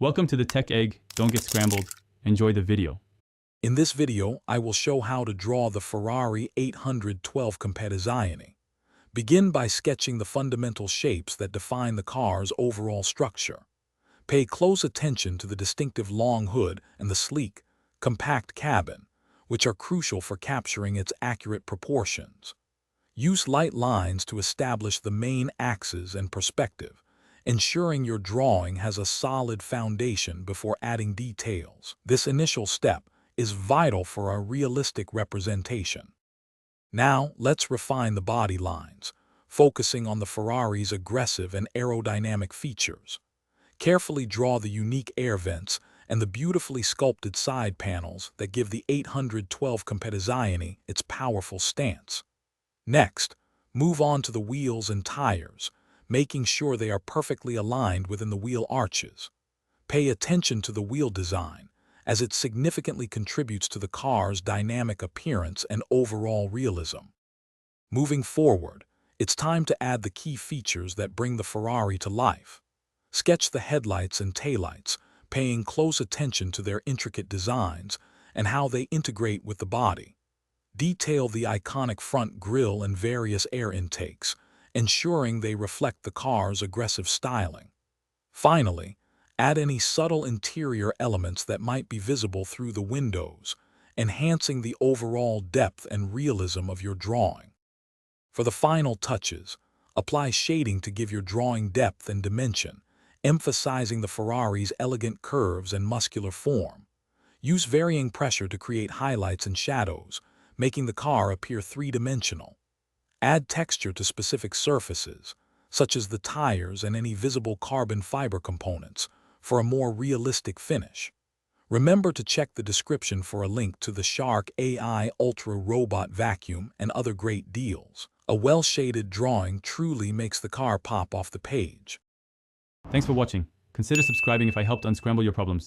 Welcome to the Tech Egg. Don't get scrambled. Enjoy the video. In this video, I will show how to draw the Ferrari 812 Competizione. Begin by sketching the fundamental shapes that define the car's overall structure. Pay close attention to the distinctive long hood and the sleek, compact cabin, which are crucial for capturing its accurate proportions. Use light lines to establish the main axes and perspective, ensuring your drawing has a solid foundation before adding details. This initial step is vital for a realistic representation. Now, let's refine the body lines, focusing on the Ferrari's aggressive and aerodynamic features. Carefully draw the unique air vents and the beautifully sculpted side panels that give the 812 Competizione its powerful stance. Next, move on to the wheels and tires, making sure they are perfectly aligned within the wheel arches. Pay attention to the wheel design, as it significantly contributes to the car's dynamic appearance and overall realism. Moving forward, it's time to add the key features that bring the Ferrari to life. Sketch the headlights and taillights, paying close attention to their intricate designs and how they integrate with the body. Detail the iconic front grille and various air intakes, ensuring they reflect the car's aggressive styling. Finally, add any subtle interior elements that might be visible through the windows, enhancing the overall depth and realism of your drawing. For the final touches, apply shading to give your drawing depth and dimension, emphasizing the Ferrari's elegant curves and muscular form. Use varying pressure to create highlights and shadows, making the car appear three-dimensional. Add texture to specific surfaces, such as the tires and any visible carbon fiber components, for a more realistic finish. Remember to check the description for a link to the Shark AI Ultra Robot Vacuum and other great deals. A well-shaded drawing truly makes the car pop off the page. Thanks for watching. Consider subscribing if I helped unscramble your problems.